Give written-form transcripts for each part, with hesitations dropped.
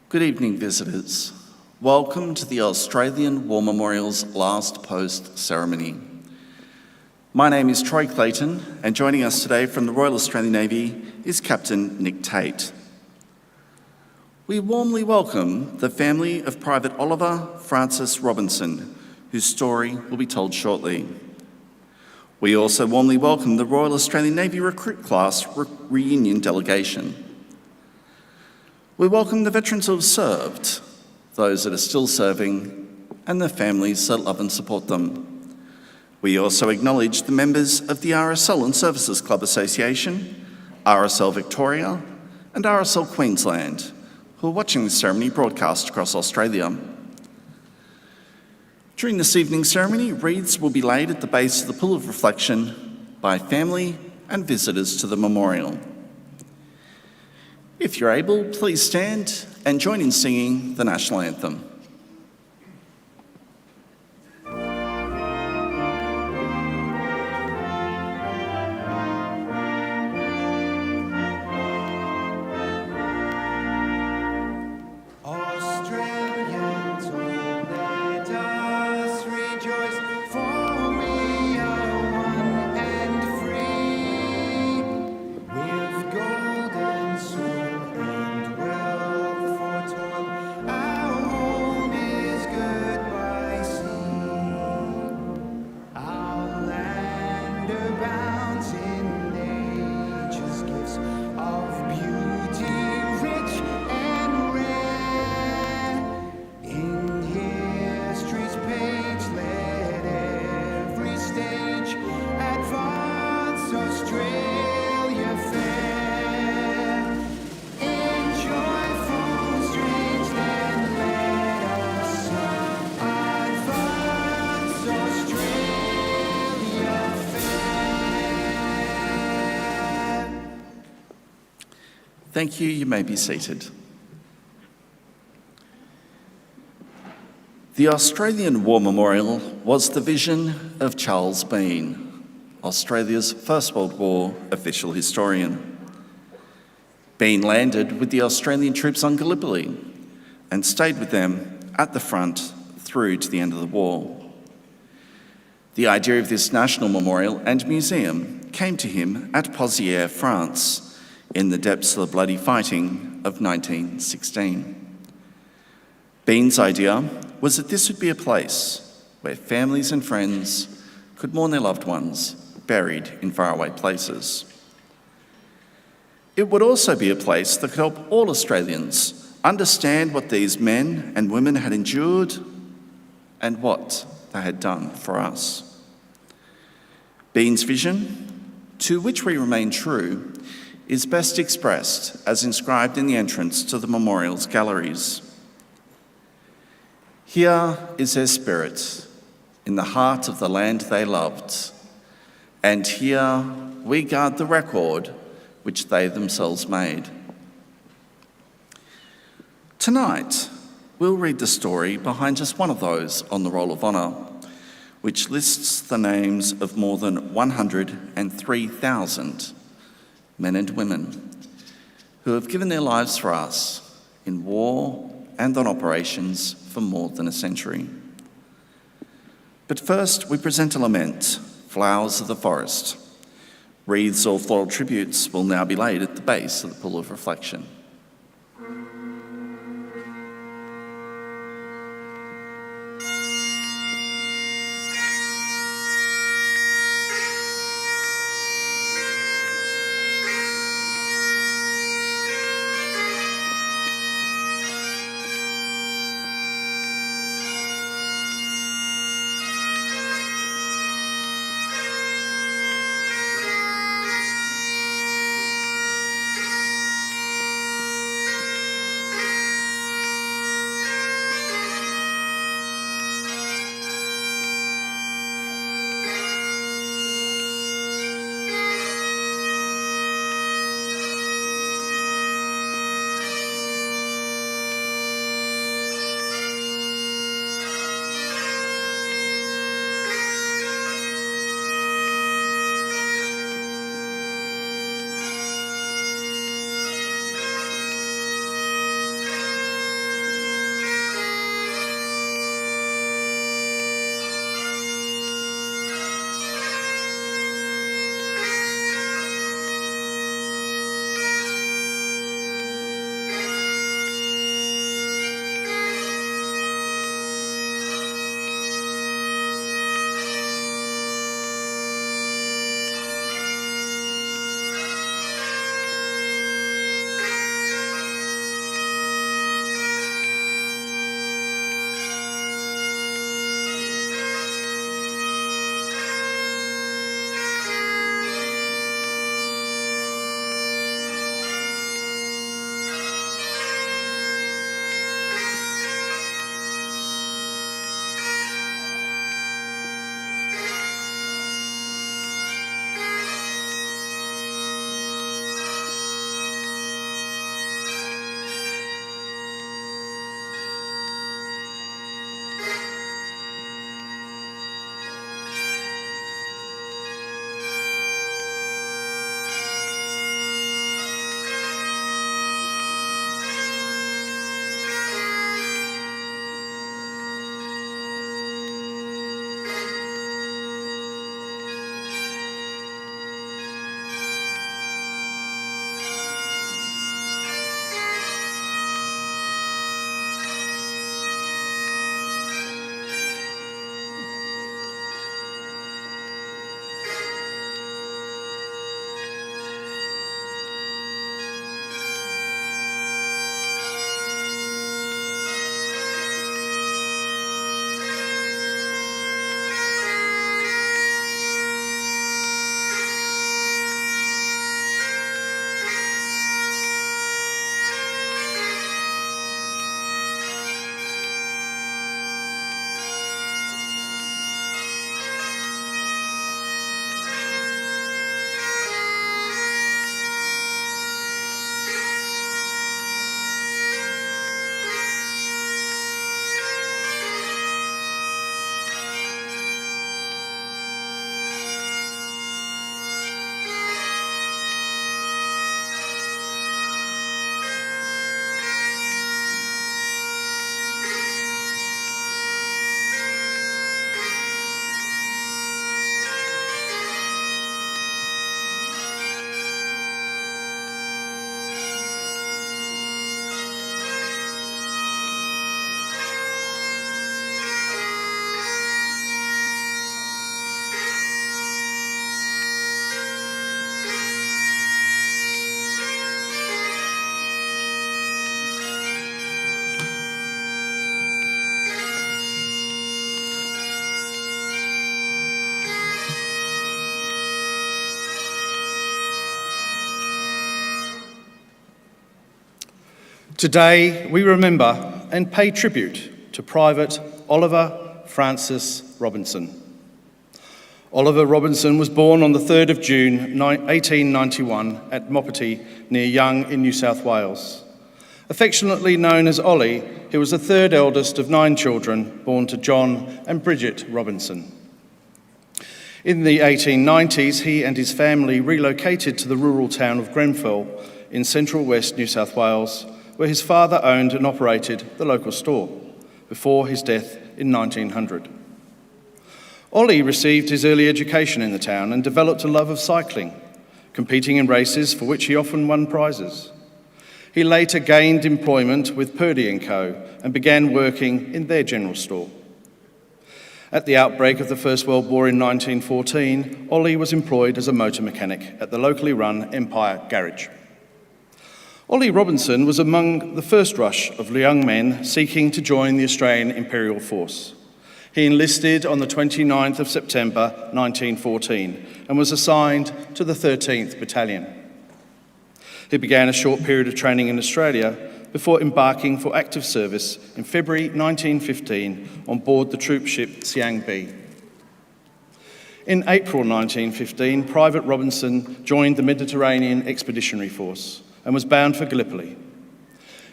Good evening, visitors. Welcome to the Australian War Memorial's last post ceremony. My name is Troy Clayton, and joining us today from the Royal Australian Navy is Captain Nick Tate. We warmly welcome the family of Private Oliver Francis Robinson, whose story will be told shortly. We also warmly welcome the Royal Australian Navy Recruit Class reunion delegation. We welcome the veterans who have served, those that are still serving, and the families that love and support them. We also acknowledge the members of the RSL Services Clubs Association, RSL Victoria, and RSL Queensland, who are watching this ceremony broadcast across Australia. During this evening's ceremony, wreaths will be laid at the base of the Pool of Reflection by family and visitors to the memorial. If you're able, please stand and join in singing the National Anthem. Thank you. You may be seated. The Australian War Memorial was the vision of Charles Bean, Australia's First World War official historian. Bean landed with the Australian troops on Gallipoli and stayed with them at the front through to the end of the war. The idea of this national memorial and museum came to him at Pozières, France, in the depths of the bloody fighting of 1916. Bean's idea was that this would be a place where families and friends could mourn their loved ones buried in faraway places. It would also be a place that could help all Australians understand what these men and women had endured and what they had done for us. Bean's vision, to which we remain true, is best expressed as inscribed in the entrance to the memorial's galleries. Here is their spirit, in the heart of the land they loved, and here we guard the record which they themselves made. Tonight, we'll read the story behind just one of those on the Roll of Honour, which lists the names of more than 103,000 men and women who have given their lives for us in war and on operations for more than a century. But first, we present a lament, Flowers of the Forest. Wreaths or floral tributes will now be laid at the base of the Pool of Reflection. Today, we remember and pay tribute to Private Oliver Francis Robinson. Oliver Robinson was born on the 3rd of June 1891 at Mopati near Young in New South Wales. Affectionately known as Ollie, he was the third eldest of 9 children born to John and Bridget Robinson. In the 1890s, he and his family relocated to the rural town of Grenfell in central west New South Wales, where his father owned and operated the local store before his death in 1900. Ollie received his early education in the town and developed a love of cycling, competing in races for which he often won prizes. He later gained employment with Purdy & Co. and began working in their general store. At the outbreak of the First World War in 1914, Ollie was employed as a motor mechanic at the locally run Empire Garage. Ollie Robinson was among the first rush of young men seeking to join the Australian Imperial Force. He enlisted on the 29th of September 1914 and was assigned to the 13th Battalion. He began a short period of training in Australia before embarking for active service in February 1915 on board the troop ship Siang B. In April 1915, Private Robinson joined the Mediterranean Expeditionary Force and was bound for Gallipoli.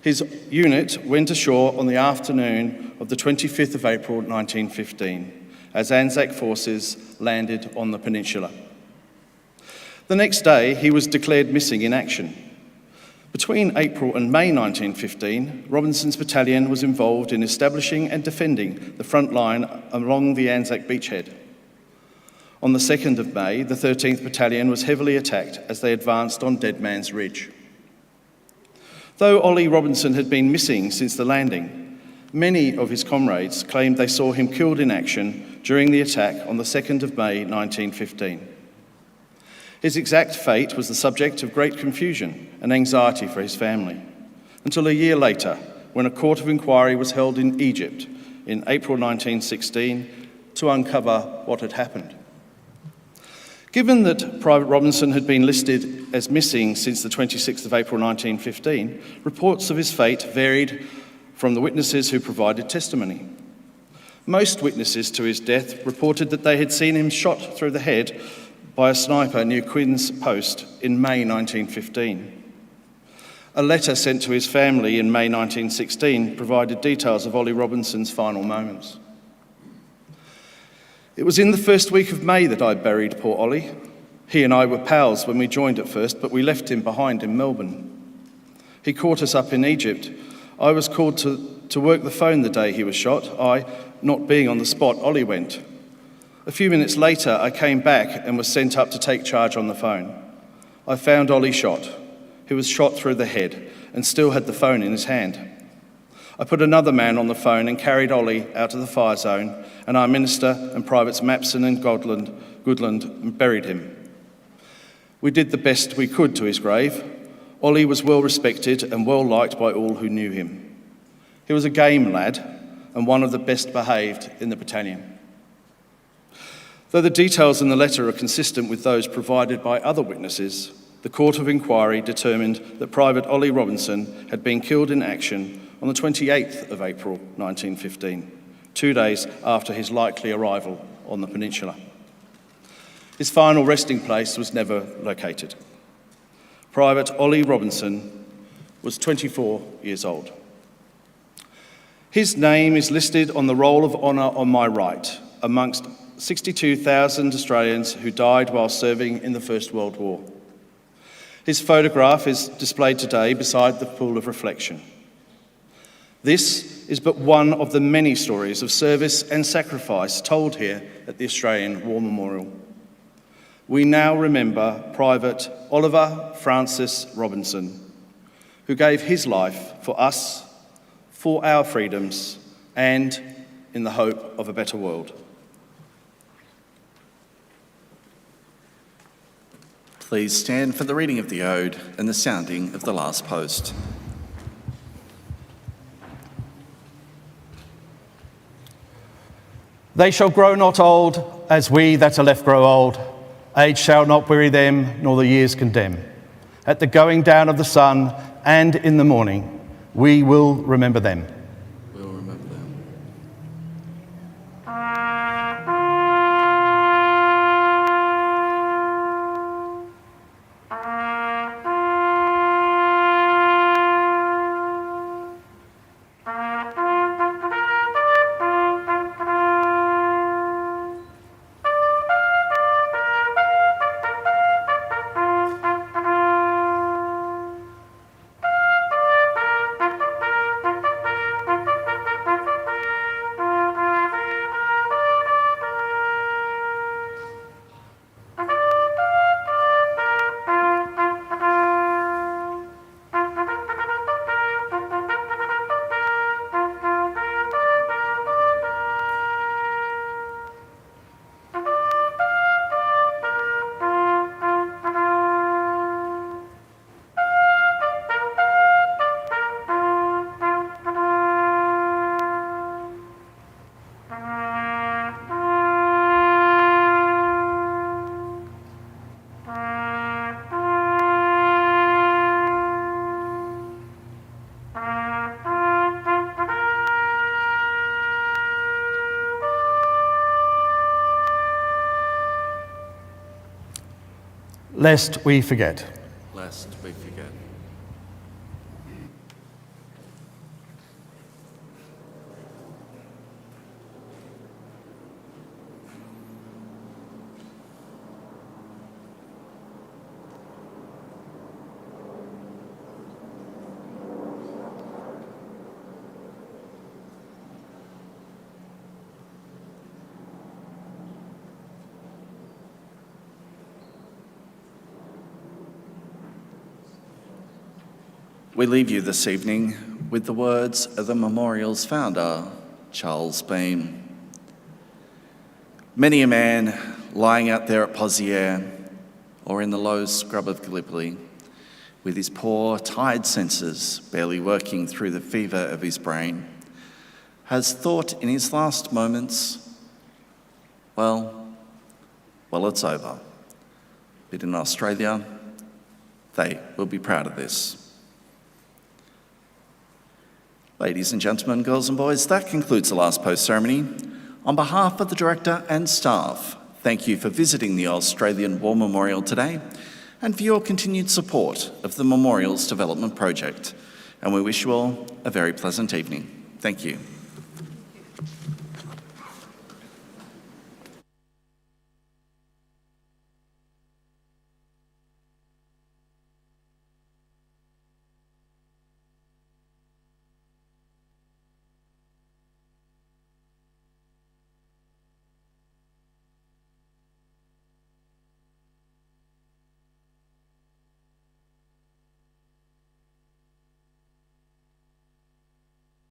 His unit went ashore on the afternoon of the 25th of April 1915 as Anzac forces landed on the peninsula. The next day, he was declared missing in action. Between April and May 1915, Robinson's battalion was involved in establishing and defending the front line along the Anzac beachhead. On the 2nd of May, the 13th Battalion was heavily attacked as they advanced on Dead Man's Ridge. Though Ollie Robinson had been missing since the landing, many of his comrades claimed they saw him killed in action during the attack on the 2nd of May 1915. His exact fate was the subject of great confusion and anxiety for his family, until a year later, when a court of inquiry was held in Egypt in April 1916 to uncover what had happened. Given that Private Robinson had been listed as missing since the 26th of April 1915, reports of his fate varied from the witnesses who provided testimony. Most witnesses to his death reported that they had seen him shot through the head by a sniper near Quinn's Post in May 1915. A letter sent to his family in May 1916 provided details of Ollie Robinson's final moments. It was in the first week of May that I buried poor Ollie. He and I were pals when we joined at first, but we left him behind in Melbourne. He caught us up in Egypt. I was called to work the phone the day he was shot. I, not being on the spot, Ollie went. A few minutes later, I came back and was sent up to take charge on the phone. I found Ollie shot. He was shot through the head and still had the phone in his hand. I put another man on the phone and carried Ollie out of the fire zone, and our minister and privates Mapson and Goodland buried him. We did the best we could to his grave. Ollie was well respected and well liked by all who knew him. He was a game lad and one of the best behaved in the battalion. Though the details in the letter are consistent with those provided by other witnesses, the Court of Inquiry determined that Private Ollie Robinson had been killed in action on the 28th of April 1915, 2 days after his likely arrival on the peninsula. His final resting place was never located. Private Ollie Robinson was 24 years old. His name is listed on the Roll of Honour on my right, amongst 62,000 Australians who died while serving in the First World War. His photograph is displayed today beside the pool of reflection. This is but one of the many stories of service and sacrifice told here at the Australian War Memorial. We now remember Private Oliver Francis Robinson, who gave his life for us, for our freedoms, and in the hope of a better world. Please stand for the reading of the Ode and the sounding of the last post. They shall grow not old, as we that are left grow old. Age shall not weary them, nor the years condemn. At the going down of the sun and in the morning, We will remember them. We'll remember them. Lest we forget. Lest we forget. We leave you this evening with the words of the memorial's founder, Charles Bean. Many a man lying out there at Pozières or in the low scrub of Gallipoli, with his poor, tired senses barely working through the fever of his brain, has thought in his last moments, well, it's over. But in Australia, they will be proud of this. Ladies and gentlemen, girls and boys, that concludes the last post ceremony. On behalf of the Director and staff, thank you for visiting the Australian War Memorial today and for your continued support of the Memorials Development Project. And we wish you all a very pleasant evening. Thank you.